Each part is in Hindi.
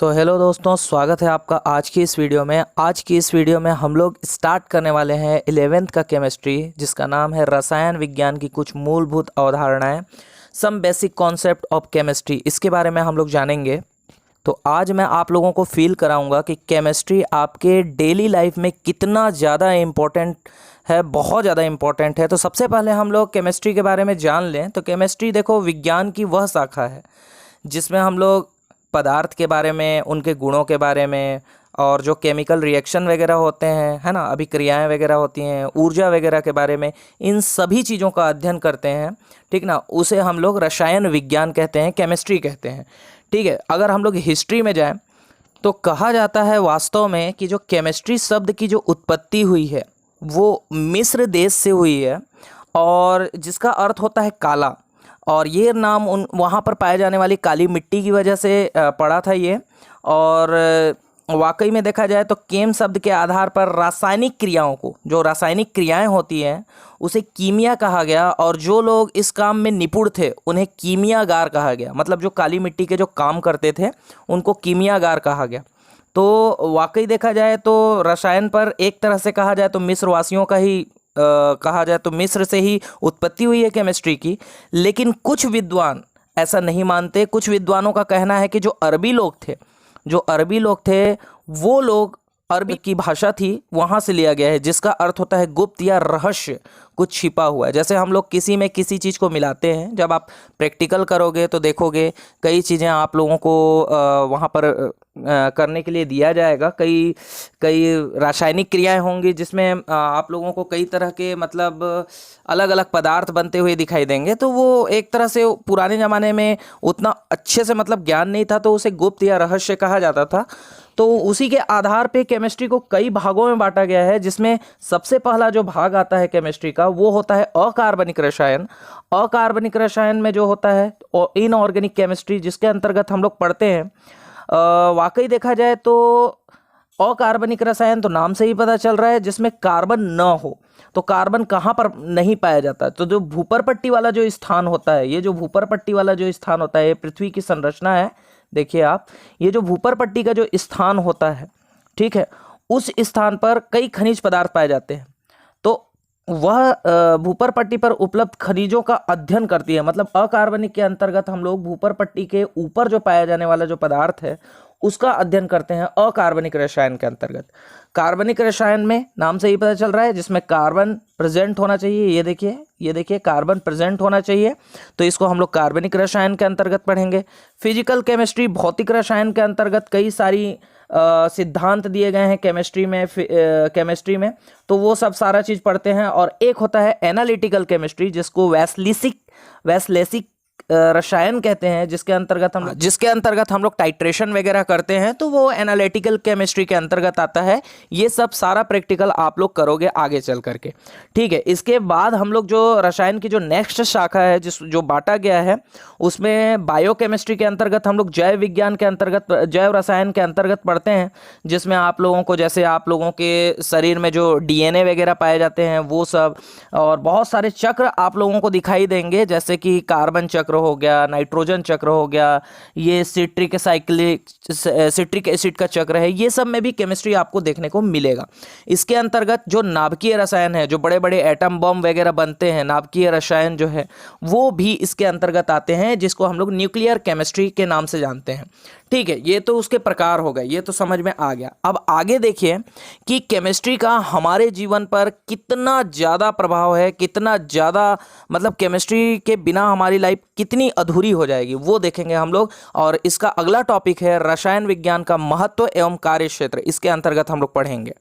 हेलो दोस्तों, स्वागत है आपका आज की इस वीडियो में। आज की इस वीडियो में हम लोग स्टार्ट करने वाले हैं 11th का केमिस्ट्री, जिसका नाम है रसायन विज्ञान की कुछ मूलभूत अवधारणाएं, some basic concept of chemistry. इसके बारे में हम लोग जानेंगे। तो आज मैं आप लोगों को फील कराऊंगा कि केमिस्ट्री आपके डेली लाइफ में कितना ज़्यादा इम्पोर्टेंट है, बहुत ज़्यादा इम्पोर्टेंट है। तो सबसे पहले हम लोग केमिस्ट्री के बारे में जान लें। तो केमिस्ट्री देखो विज्ञान की वह शाखा है जिसमें हम लोग पदार्थ के बारे में, उनके गुणों के बारे में, और जो केमिकल रिएक्शन वगैरह होते हैं, है ना, अभिक्रियाएं वगैरह होती हैं, ऊर्जा वगैरह के बारे में, इन सभी चीज़ों का अध्ययन करते हैं। ठीक ना, उसे हम लोग रसायन विज्ञान कहते हैं, केमिस्ट्री कहते हैं। ठीक है, अगर हम लोग हिस्ट्री में जाएं तो कहा जाता है वास्तव में कि जो केमिस्ट्री शब्द की जो उत्पत्ति हुई है वो मिस्र देश से हुई है, और जिसका अर्थ होता है काला। और ये नाम उन वहाँ पर पाए जाने वाली काली मिट्टी की वजह से पड़ा था ये। और वाकई में देखा जाए तो केम शब्द के आधार पर रासायनिक क्रियाओं को, जो रासायनिक क्रियाएं होती हैं, उसे कीमिया कहा गया। और जो लोग इस काम में निपुण थे उन्हें कीमियागार कहा गया। मतलब जो काली मिट्टी के जो काम करते थे उनको कीमियागार कहा गया। तो वाकई देखा जाए तो रसायन पर एक तरह से कहा जाए तो मिस्रवासियों का ही कहा जाए तो मिस्र से ही उत्पत्ति हुई है केमिस्ट्री की। लेकिन कुछ विद्वान ऐसा नहीं मानते। कुछ विद्वानों का कहना है कि जो अरबी लोग थे वो लोग, अरबी की भाषा थी, वहाँ से लिया गया है, जिसका अर्थ होता है गुप्त या रहस्य, कुछ छिपा हुआ है। जैसे हम लोग किसी में किसी चीज़ को मिलाते हैं, जब आप प्रैक्टिकल करोगे तो देखोगे कई चीज़ें आप लोगों को वहाँ पर करने के लिए दिया जाएगा। कई रासायनिक क्रियाएं होंगी जिसमें आप लोगों को कई तरह के मतलब अलग अलग पदार्थ बनते हुए दिखाई देंगे। तो वो एक तरह से पुराने ज़माने में उतना अच्छे से मतलब ज्ञान नहीं था, तो उसे गुप्त या रहस्य कहा जाता था। तो उसी के आधार पे केमिस्ट्री को कई भागों में बांटा गया है, जिसमें सबसे पहला जो भाग आता है केमिस्ट्री का वो होता है अकार्बनिक रसायन। अकार्बनिक रसायन में जो होता है इनऑर्गेनिक केमिस्ट्री, जिसके अंतर्गत हम लोग पढ़ते हैं। वाकई देखा जाए तो अकार्बनिक रसायन तो नाम से ही पता चल रहा है, जिसमें कार्बन न हो। तो कार्बन कहाँ पर नहीं पाया जाता? तो जो भूपर पट्टी वाला जो स्थान होता है, ये जो भूपर पट्टी वाला जो स्थान होता है, ये पृथ्वी की संरचना है। देखिए आप, ये जो भूपर पट्टी का जो स्थान होता है, ठीक है, उस स्थान पर कई खनिज पदार्थ पाए जाते हैं। तो वह भूपर पट्टी पर उपलब्ध खनिजों का अध्ययन करती है। मतलब अकार्बनिक के अंतर्गत हम लोग भूपर पट्टी के ऊपर जो पाया जाने वाला जो पदार्थ है उसका अध्ययन करते हैं अकार्बनिक रसायन के अंतर्गत। कार्बनिक रसायन में नाम से ही पता चल रहा है, जिसमें कार्बन प्रेजेंट होना चाहिए। ये देखिए कार्बन प्रेजेंट होना चाहिए, तो इसको हम लोग कार्बनिक रसायन के अंतर्गत पढ़ेंगे। फिजिकल केमिस्ट्री, भौतिक रसायन के अंतर्गत कई सारी सिद्धांत दिए गए हैं केमिस्ट्री में, तो वो सब सारा चीज़ पढ़ते हैं। और एक होता है एनालिटिकल केमिस्ट्री, जिसको वैश्लेषिक रसायन कहते हैं, जिसके अंतर्गत हम लोग टाइट्रेशन वगैरह करते हैं, तो वो एनालिटिकल केमिस्ट्री के अंतर्गत आता है। ये सब सारा प्रैक्टिकल आप लोग करोगे आगे चल करके, ठीक है। इसके बाद हम लोग जो रसायन की जो नेक्स्ट शाखा है जो बांटा गया है, उसमें बायोकेमिस्ट्री के अंतर्गत हम लोग जैव विज्ञान के अंतर्गत, जैव रसायन के अंतर्गत पढ़ते हैं, जिसमें आप लोगों को, जैसे आप लोगों के शरीर में जो डीएनए वगैरह पाए जाते हैं वो सब, और बहुत सारे चक्र आप लोगों को दिखाई देंगे, जैसे कि कार्बन चक्र हो गया, नाइट्रोजन चक्र हो गया, ये सिट्रिक एसिड का चक्र है। ये सब में भी केमिस्ट्री आपको देखने को मिलेगा। इसके अंतर्गत जो नाभिकीय रसायन है, जो बड़े बड़े एटम बम वगैरह बनते हैं, नाभिकीय रसायन जो है वो भी इसके अंतर्गत आते हैं, जिसको हम लोग न्यूक्लियर केमिस्ट्री के नाम से जानते हैं, ठीक है। ये तो उसके प्रकार हो गए, ये तो समझ में आ गया। अब आगे देखिए कि केमिस्ट्री का हमारे जीवन पर कितना ज़्यादा प्रभाव है, कितना ज़्यादा मतलब केमिस्ट्री के बिना हमारी लाइफ कितनी अधूरी हो जाएगी, वो देखेंगे हम लोग। और इसका अगला टॉपिक है रसायन विज्ञान का महत्व एवं कार्य क्षेत्र, इसके अंतर्गत हम लोग पढ़ेंगे।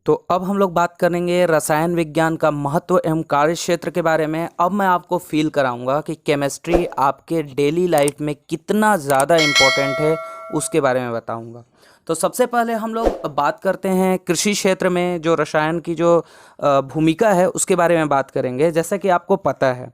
तो अब हम लोग बात करेंगे रसायन विज्ञान का महत्व एवं कार्य क्षेत्र के बारे में। अब मैं आपको फील कराऊंगा कि केमिस्ट्री आपके डेली लाइफ में कितना ज़्यादा इम्पोर्टेंट है, उसके बारे में बताऊंगा। तो सबसे पहले हम लोग बात करते हैं कृषि क्षेत्र में जो रसायन की जो भूमिका है उसके बारे में बात करेंगे। जैसा कि आपको पता है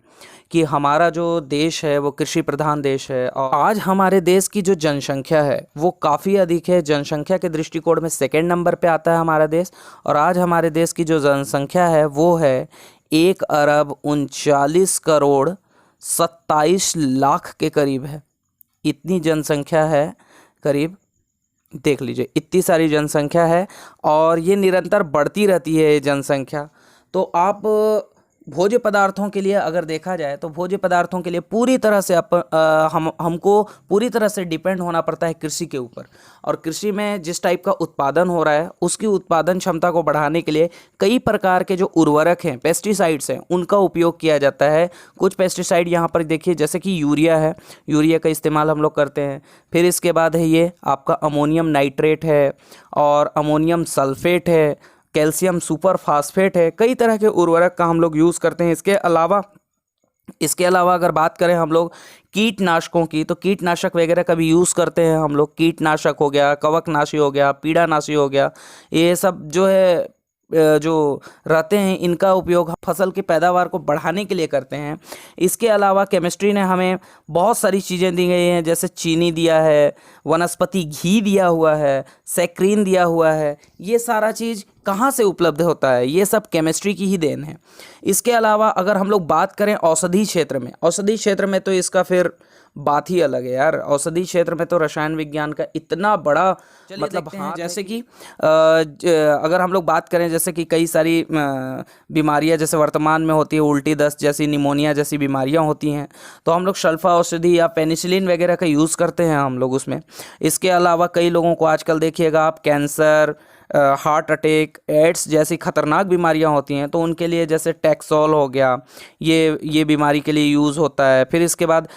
कि हमारा जो देश है वो कृषि प्रधान देश है, और आज हमारे देश की जो जनसंख्या है वो काफ़ी अधिक है। जनसंख्या के दृष्टिकोण में सेकंड नंबर पे आता है हमारा देश। और आज हमारे देश की जो जनसंख्या है वो है 1,39,27,00,000 के करीब है। इतनी जनसंख्या है, करीब देख लीजिए इतनी सारी जनसंख्या है और ये निरंतर बढ़ती रहती है ये जनसंख्या। तो आप भोज्य पदार्थों के लिए अगर देखा जाए तो भोज्य पदार्थों के लिए पूरी तरह से हमको पूरी तरह से डिपेंड होना पड़ता है कृषि के ऊपर। और कृषि में जिस टाइप का उत्पादन हो रहा है उसकी उत्पादन क्षमता को बढ़ाने के लिए कई प्रकार के जो उर्वरक हैं, पेस्टिसाइड्स हैं, उनका उपयोग किया जाता है। कुछ पेस्टिसाइड यहाँ पर देखिए जैसे कि यूरिया है, यूरिया का इस्तेमाल हम लोग करते हैं। फिर इसके बाद है ये आपका अमोनियम नाइट्रेट है और अमोनियम सल्फेट है, कैल्शियम सुपर फास्फेट है, कई तरह के उर्वरक का हम लोग यूज़ करते हैं। इसके अलावा अगर बात करें हम लोग कीटनाशकों की, तो कीटनाशक वगैरह का भी यूज़ करते हैं हम लोग। कीटनाशक हो गया, कवकनाशी हो गया, पीड़ानाशी हो गया, ये सब जो है जो रहते हैं इनका उपयोग फसल की पैदावार को बढ़ाने के लिए करते हैं। इसके अलावा केमिस्ट्री ने हमें बहुत सारी चीज़ें दी गई हैं, जैसे चीनी दिया है, वनस्पति घी दिया हुआ है, सैक्रीन दिया हुआ है। ये सारा चीज़ कहाँ से उपलब्ध होता है? ये सब केमिस्ट्री की ही देन है। इसके अलावा अगर हम लोग बात करें औषधि क्षेत्र में तो इसका फिर बात ही अलग है यार। औषधि क्षेत्र में तो रसायन विज्ञान का इतना बड़ा मतलब जैसे कि अगर हम लोग बात करें जैसे कि कई सारी बीमारियां जैसे वर्तमान में होती है, उल्टी दस्त जैसी, निमोनिया जैसी बीमारियां होती हैं, तो हम लोग शल्फा औषधि या पेनिसिलिन वगैरह का यूज़ करते हैं हम लोग उसमें। इसके अलावा कई लोगों को आजकल देखिएगा आप कैंसर, हार्ट अटैक, एड्स जैसी खतरनाक बीमारियां होती हैं, तो उनके लिए जैसे टैक्सोल हो गया, ये बीमारी के लिए यूज़ होता है। फिर इसके बाद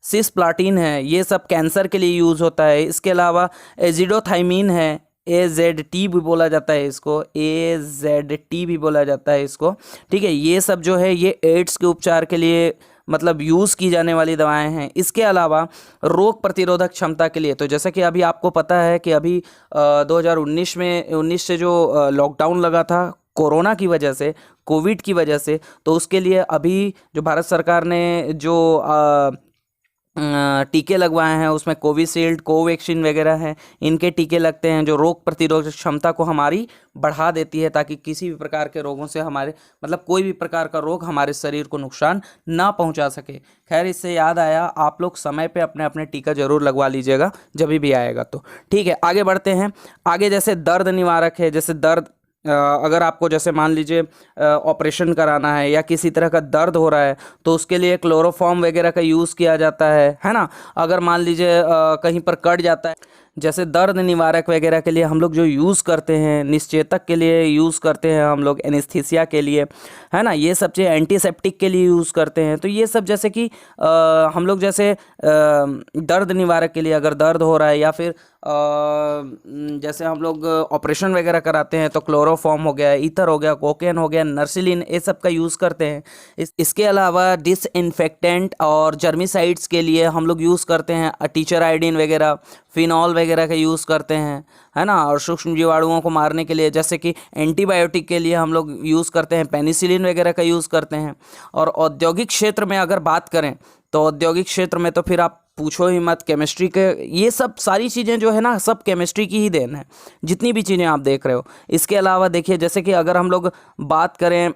सिस्प्लाटिन है, ये सब कैंसर के लिए यूज़ होता है। इसके अलावा एजिडोथाइमिन है, AZT भी बोला जाता है इसको, AZT भी बोला जाता है इसको, ठीक है। ये सब जो है ये एड्स के उपचार के लिए मतलब यूज़ की जाने वाली दवाएं हैं। इसके अलावा रोग प्रतिरोधक क्षमता के लिए, तो जैसे कि अभी आपको पता है कि अभी 2019 से जो लॉकडाउन लगा था कोरोना की वजह से, कोविड की वजह से, तो उसके लिए अभी जो भारत सरकार ने जो टीके लगवाए हैं उसमें कोविशील्ड, कोवैक्सीन वगैरह हैं, इनके टीके लगते हैं जो रोग प्रतिरोधक क्षमता को हमारी बढ़ा देती है, ताकि किसी भी प्रकार के रोगों से हमारे मतलब कोई भी प्रकार का रोग हमारे शरीर को नुकसान ना पहुंचा सके। खैर, इससे याद आया, आप लोग समय पे अपने अपने टीका जरूर लगवा लीजिएगा जब भी आएगा तो, ठीक है। आगे बढ़ते हैं। आगे जैसे दर्द निवारक है, जैसे दर्द अगर आपको जैसे मान लीजिए ऑपरेशन कराना है या किसी तरह का दर्द हो रहा है तो उसके लिए क्लोरोफॉर्म वगैरह का यूज़ किया जाता है ना। अगर मान लीजिए कहीं पर कट जाता है, जैसे दर्द निवारक वगैरह के लिए हम लोग जो यूज़ करते हैं, निश्चेतक के लिए यूज़ करते हैं हम लोग, एनेस्थीसिया के लिए, है ना, ये सब चीज़ एंटीसेप्टिक के लिए यूज़ करते हैं। तो ये सब जैसे कि हम लोग जैसे दर्द निवारक के लिए अगर दर्द हो रहा है या फिर जैसे हम लोग ऑपरेशन वगैरह कराते हैं तो क्लोरोफॉर्म हो गया, ईथर हो गया, कोकेन हो गया, नर्सिलिन, ये सब का यूज़ करते हैं। इसके अलावा डिसइंफेक्टेंट और जर्मिसाइड्स के लिए हम लोग यूज़ करते हैं टीचर आयोडीन वगैरह, फिनॉल वगैरह का यूज़ करते हैं, है ना। और सूक्ष्म जीवाणुओं को मारने के लिए जैसे कि एंटीबायोटिक के लिए हम लोग यूज़ करते हैं पेनिसिलिन वगैरह का यूज़ करते हैं। और औद्योगिक क्षेत्र में अगर बात करें तो औद्योगिक क्षेत्र में तो फिर आप पूछो ही मत, केमिस्ट्री के ये सब सारी चीज़ें जो है ना, सब केमिस्ट्री की ही देन है, जितनी भी चीज़ें आप देख रहे हो। इसके अलावा देखिए जैसे कि अगर हम लोग बात करें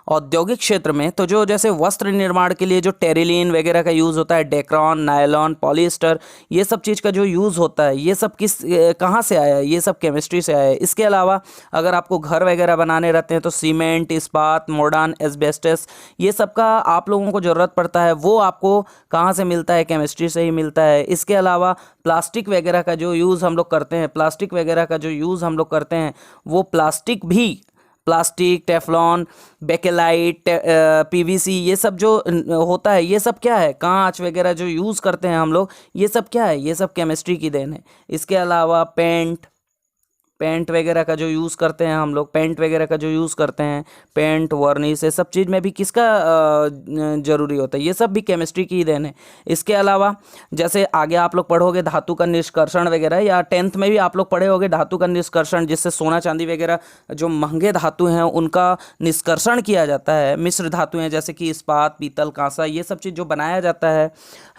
औद्योगिक क्षेत्र में, तो जो जैसे वस्त्र निर्माण के लिए जो टेरिलीन वगैरह का यूज़ होता है, डेक्रॉन, नायलॉन, पॉलिएस्टर, ये सब चीज़ का जो यूज़ होता है, ये सब कहाँ से आया है? ये सब केमिस्ट्री से आया है। इसके अलावा अगर आपको घर वगैरह बनाने रहते हैं तो सीमेंट, इस्पात, मोर्डान, एस्बेस्टस, ये सब का आप लोगों को ज़रूरत पड़ता है, वो आपको कहाँ से मिलता है? केमिस्ट्री से ही मिलता है। इसके अलावा प्लास्टिक वगैरह का जो यूज़ हम लोग करते हैं, वो प्लास्टिक, टेफ्लॉन, बेकेलाइट, PVC, ये सब जो होता है, ये सब क्या है? कांच वगैरह जो यूज़ करते हैं हम लोग, ये सब क्या है? ये सब केमिस्ट्री की देन है। इसके अलावा पेंट वगैरह का जो यूज़ करते हैं हम लोग, पेंट, वर्निश, ये सब चीज़ में भी किसका ज़रूरी होता है? ये सब भी केमिस्ट्री की ही देन है। इसके अलावा जैसे आगे आप लोग पढ़ोगे धातु का निष्कर्षण वगैरह, या 10th में भी आप लोग पढ़े होगे धातु का निष्कर्षण, जिससे सोना चांदी वगैरह जो महंगे धातु हैं उनका निष्कर्षण किया जाता है। मिश्र धातुएँ जैसे कि इस्पात, पीतल, कांसा, ये सब चीज़ जो बनाया जाता है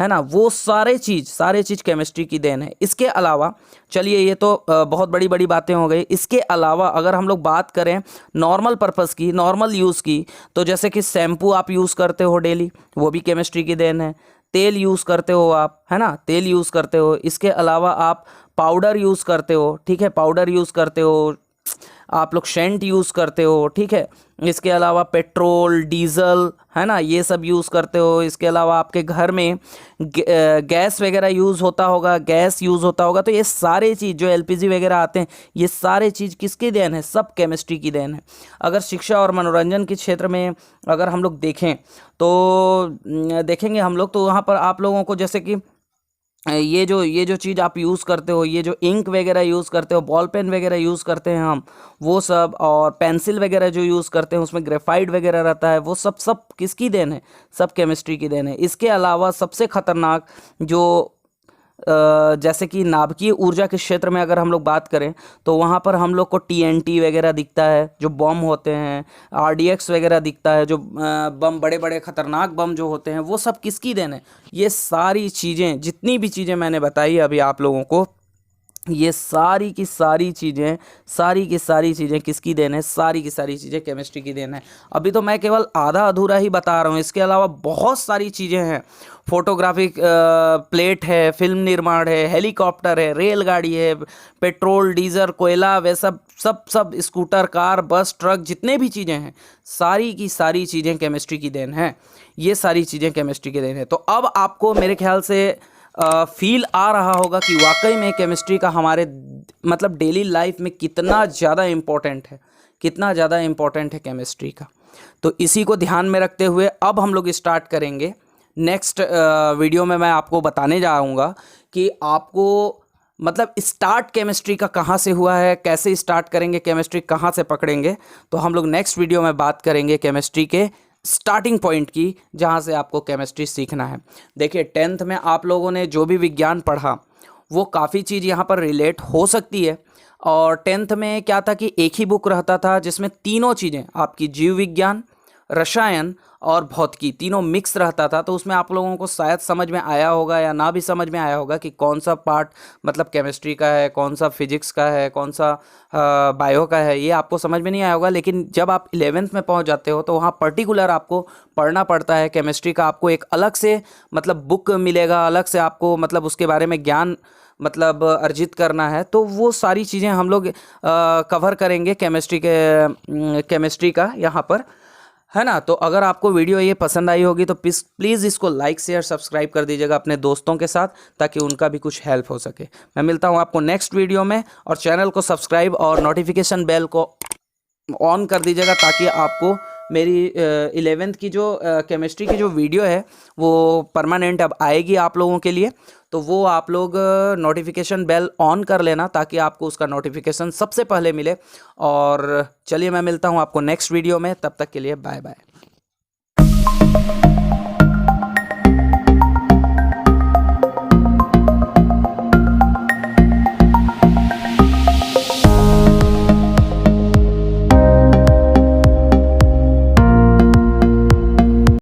ना, वो सारे चीज़ केमिस्ट्री की देन है। इसके अलावा चलिए, ये तो बहुत बड़ी बड़ी बातें बातें हो गई। इसके अलावा अगर हम लोग बात करें नॉर्मल पर्पस की, नॉर्मल यूज़ की, तो जैसे कि शैम्पू आप यूज़ करते हो डेली, वो भी केमिस्ट्री की देन है। तेल यूज़ करते हो आप, है ना, तेल यूज़ करते हो। इसके अलावा आप पाउडर यूज़ करते हो, ठीक है, पाउडर यूज़ करते हो, आप लोग सेंट यूज़ करते हो, ठीक है। इसके अलावा पेट्रोल, डीजल, है ना, ये सब यूज़ करते हो। इसके अलावा आपके घर में गैस वगैरह यूज़ होता होगा, गैस यूज़ होता होगा। तो ये सारे चीज़ जो एलपीजी वगैरह आते हैं, ये सारे चीज़ किसकी देन है? सब केमिस्ट्री की देन है। अगर शिक्षा और मनोरंजन के क्षेत्र में अगर हम लोग देखें तो देखेंगे हम लोग, तो वहाँ पर आप लोगों को जैसे कि ये जो चीज़ आप यूज़ करते हो, ये जो इंक वगैरह यूज़ करते हो, बॉल पेन वगैरह यूज़ करते हैं हम, वो सब, और पेंसिल वगैरह जो यूज़ करते हैं उसमें ग्रेफाइट वगैरह रहता है, वो सब सब किसकी देन है? सब केमिस्ट्री की देन है। इसके अलावा सबसे खतरनाक जो जैसे कि नाभिकीय ऊर्जा के क्षेत्र में अगर हम लोग बात करें तो वहाँ पर हम लोग को टीएनटी वगैरह दिखता है, जो बम होते हैं, आरडीएक्स वगैरह दिखता है, जो बम, बड़े बड़े खतरनाक बम जो होते हैं, वो सब किसकी देन है? ये सारी चीज़ें, जितनी भी चीज़ें मैंने बताई अभी आप लोगों को, ये सारी की सारी चीज़ें, सारी की सारी चीज़ें किसकी देन है? सारी की सारी चीज़ें केमिस्ट्री की देन है। अभी तो मैं केवल आधा अधूरा ही बता रहा हूँ, इसके अलावा बहुत सारी चीज़ें हैं। फोटोग्राफिक प्लेट है, फिल्म निर्माण है, हेलीकॉप्टर है, रेलगाड़ी है, पेट्रोल, डीजल, कोयला, वे सब सब सब स्कूटर, कार, बस, ट्रक, जितने भी चीज़ें हैं, सारी की सारी चीज़ें केमिस्ट्री की देन है। ये सारी चीज़ें केमिस्ट्री की देन है। तो अब आपको मेरे ख्याल से फील आ रहा होगा कि वाकई में केमिस्ट्री का हमारे मतलब डेली लाइफ में कितना ज़्यादा इम्पोर्टेंट है, कितना ज़्यादा इम्पोर्टेंट है केमिस्ट्री का। तो इसी को ध्यान में रखते हुए अब हम लोग स्टार्ट करेंगे नेक्स्ट वीडियो में। मैं आपको बताने जा रहा हूँ कि आपको मतलब स्टार्ट केमिस्ट्री का कहाँ से हुआ है, कैसे स्टार्ट करेंगे केमिस्ट्री, कहाँ से पकड़ेंगे। तो हम लोग नेक्स्ट वीडियो में बात करेंगे केमिस्ट्री के स्टार्टिंग पॉइंट की, जहाँ से आपको केमिस्ट्री सीखना है। देखिए 10th में आप लोगों ने जो भी विज्ञान पढ़ा वो काफ़ी चीज़ यहाँ पर रिलेट हो सकती है। और 10th में क्या था कि एक ही बुक रहता था जिसमें तीनों चीज़ें, आपकी जीव विज्ञान, रसायन और भौतिकी, तीनों मिक्स रहता था। तो उसमें आप लोगों को शायद समझ में आया होगा या ना भी समझ में आया होगा कि कौन सा पार्ट मतलब केमिस्ट्री का है, कौन सा फिजिक्स का है, कौन सा बायो का है, ये आपको समझ में नहीं आया होगा। लेकिन जब आप 11th में पहुंच जाते हो तो वहाँ पर्टिकुलर आपको पढ़ना पड़ता है केमिस्ट्री का। आपको एक अलग से मतलब बुक मिलेगा, अलग से आपको मतलब उसके बारे में ज्ञान मतलब अर्जित करना है। तो वो सारी चीज़ें हम लोग कवर करेंगे केमिस्ट्री का यहाँ पर, है ना। तो अगर आपको वीडियो ये पसंद आई होगी तो प्लीज़ इसको लाइक, शेयर, सब्सक्राइब कर दीजिएगा अपने दोस्तों के साथ, ताकि उनका भी कुछ हेल्प हो सके। मैं मिलता हूँ आपको नेक्स्ट वीडियो में, और चैनल को सब्सक्राइब और नोटिफिकेशन बेल को ऑन कर दीजिएगा, ताकि आपको मेरी 11th की जो केमिस्ट्री की जो वीडियो है वो परमानेंट अब आएगी आप लोगों के लिए। तो वो आप लोग नोटिफिकेशन बेल ऑन कर लेना, ताकि आपको उसका नोटिफिकेशन सबसे पहले मिले। और चलिए मैं मिलता हूँ आपको नेक्स्ट वीडियो में, तब तक के लिए बाय बाय।